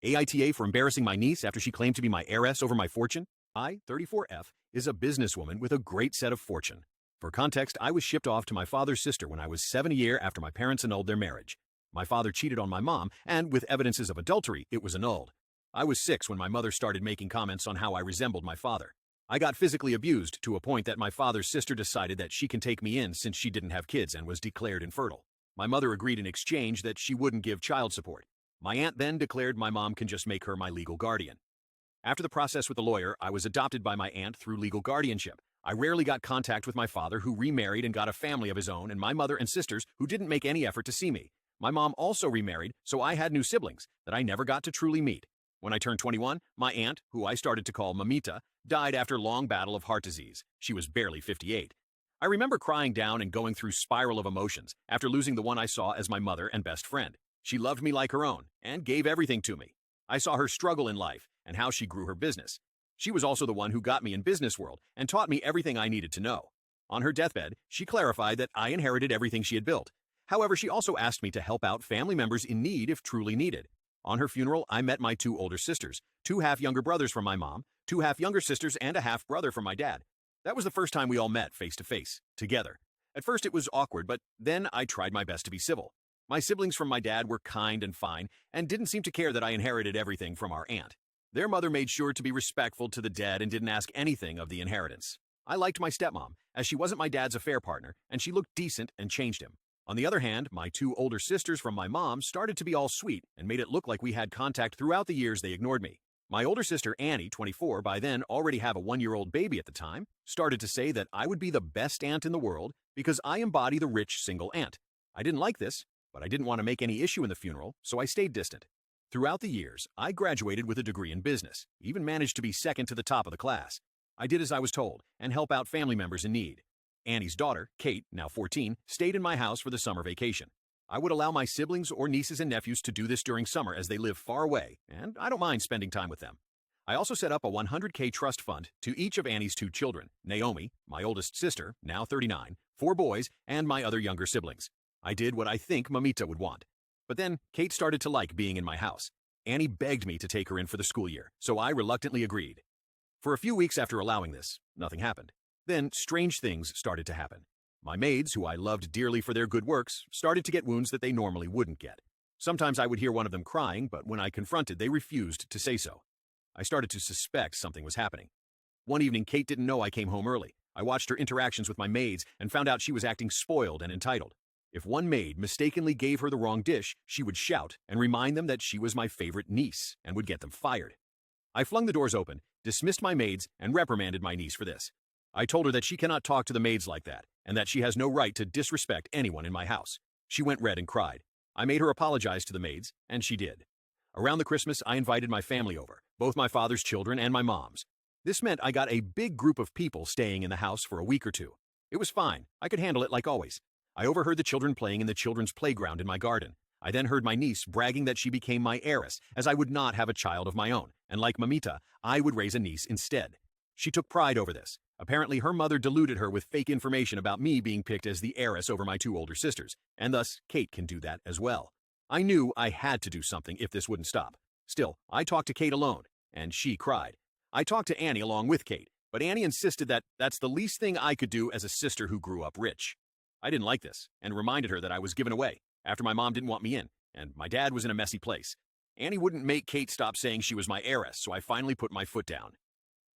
AITA for embarrassing my niece after she claimed to be my heiress over my fortune? I, 34F, is a businesswoman with a great set of fortune. For context, I was shipped off to my father's sister when I was 7 a year after my parents annulled their marriage. My father cheated on my mom, and with evidences of adultery, it was annulled. I was 6 when my mother started making comments on how I resembled my father. I got physically abused to a point that my father's sister decided that she can take me in since she didn't have kids and was declared infertile. My mother agreed in exchange that she wouldn't give child support. My aunt then declared my mom can just make her my legal guardian. After the process with the lawyer, I was adopted by my aunt through legal guardianship. I rarely got contact with my father, who remarried and got a family of his own, and my mother and sisters, who didn't make any effort to see me. My mom also remarried, so I had new siblings that I never got to truly meet. When I turned 21, my aunt, who I started to call Mamita, died after a long battle of heart disease. She was barely 58. I remember crying down and going through spiral of emotions after losing the one I saw as my mother and best friend. She loved me like her own and gave everything to me. I saw her struggle in life and how she grew her business. She was also the one who got me in business world and taught me everything I needed to know. On her deathbed, she clarified that I inherited everything she had built. However, she also asked me to help out family members in need if truly needed. On her funeral, I met my 2 older sisters, 2 half-younger brothers from my mom, 2 half-younger sisters, and a half-brother from my dad. That was the first time we all met face-to-face, together. At first it was awkward, but then I tried my best to be civil. My siblings from my dad were kind and fine, and didn't seem to care that I inherited everything from our aunt. Their mother made sure to be respectful to the dead and didn't ask anything of the inheritance. I liked my stepmom, as she wasn't my dad's affair partner, and she looked decent and changed him. On the other hand, my 2 older sisters from my mom started to be all sweet and made it look like we had contact throughout the years they ignored me. My older sister Annie, 24, by then already have a 1-year-old baby at the time, started to say that I would be the best aunt in the world because I embody the rich single aunt. I didn't like this, but I didn't want to make any issue in the funeral, so I stayed distant. Throughout the years, I graduated with a degree in business, even managed to be second to the top of the class. I did as I was told and help out family members in need. Annie's daughter, Kate, now 14, stayed in my house for the summer vacation. I would allow my siblings or nieces and nephews to do this during summer as they live far away, and I don't mind spending time with them. I also set up a $100K trust fund to each of Annie's 2 children, Naomi, my oldest sister, now 39, 4 boys, and my other younger siblings. I did what I think Mamita would want. But then, Kate started to like being in my house. Annie begged me to take her in for the school year, so I reluctantly agreed. For a few weeks after allowing this, nothing happened. Then, strange things started to happen. My maids, who I loved dearly for their good works, started to get wounds that they normally wouldn't get. Sometimes I would hear one of them crying, but when I confronted, they refused to say so. I started to suspect something was happening. One evening, Kate didn't know I came home early. I watched her interactions with my maids and found out she was acting spoiled and entitled. If one maid mistakenly gave her the wrong dish, she would shout and remind them that she was my favorite niece and would get them fired. I flung the doors open, dismissed my maids, and reprimanded my niece for this. I told her that she cannot talk to the maids like that, and that she has no right to disrespect anyone in my house. She went red and cried. I made her apologize to the maids, and she did. Around the Christmas, I invited my family over, both my father's children and my mom's. This meant I got a big group of people staying in the house for a week or 2. It was fine. I could handle it like always. I overheard the children playing in the children's playground in my garden. I then heard my niece bragging that she became my heiress, as I would not have a child of my own, and like Mamita, I would raise a niece instead. She took pride over this. Apparently, her mother deluded her with fake information about me being picked as the heiress over my 2 older sisters, and thus Kate can do that as well. I knew I had to do something if this wouldn't stop. Still, I talked to Kate alone, and she cried. I talked to Annie along with Kate, but Annie insisted that that's the least thing I could do as a sister who grew up rich. I didn't like this, and reminded her that I was given away, after my mom didn't want me in, and my dad was in a messy place. Annie wouldn't make Kate stop saying she was my heiress, so I finally put my foot down.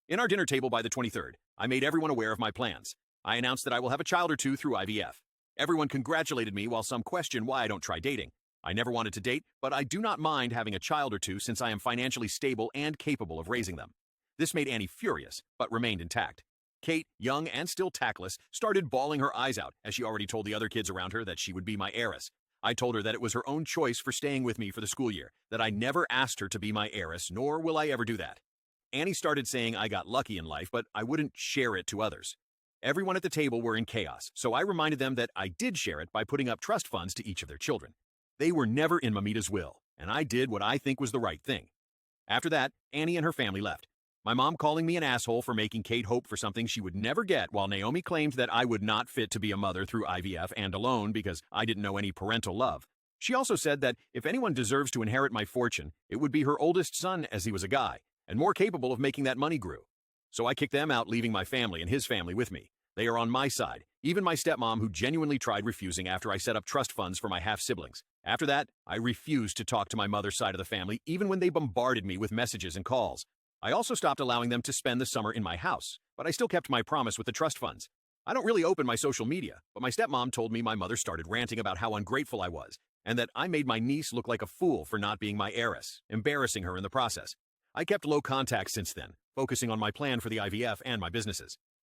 In our dinner table by the 23rd, I made everyone aware of my plans. I announced that I will have a child or 2 through IVF. Everyone congratulated me while some questioned why I don't try dating. I never wanted to date, but I do not mind having a child or 2 since I am financially stable and capable of raising them. This made Annie furious, but remained intact. Kate, young and still tactless, started bawling her eyes out as she already told the other kids around her that she would be my heiress. I told her that it was her own choice for staying with me for the school year, that I never asked her to be my heiress, nor will I ever do that. Annie started saying I got lucky in life, but I wouldn't share it to others. Everyone at the table were in chaos, so I reminded them that I did share it by putting up trust funds to each of their children. They were never in Mamita's will, and I did what I think was the right thing. After that, Annie and her family left. My mom calling me an asshole for making Kate hope for something she would never get, while Naomi claimed that I would not fit to be a mother through IVF and alone because I didn't know any parental love. She also said that if anyone deserves to inherit my fortune, it would be her oldest son, as he was a guy, and more capable of making that money grow. So I kicked them out, leaving my family and his family with me. They are on my side, even my stepmom, who genuinely tried refusing after I set up trust funds for my half-siblings. After that, I refused to talk to my mother's side of the family, even when they bombarded me with messages and calls. I also stopped allowing them to spend the summer in my house, but I still kept my promise with the trust funds. I don't really open my social media, but my stepmom told me my mother started ranting about how ungrateful I was, and that I made my niece look like a fool for not being my heiress, embarrassing her in the process. I kept low contact since then, focusing on my plan for the IVF and my businesses.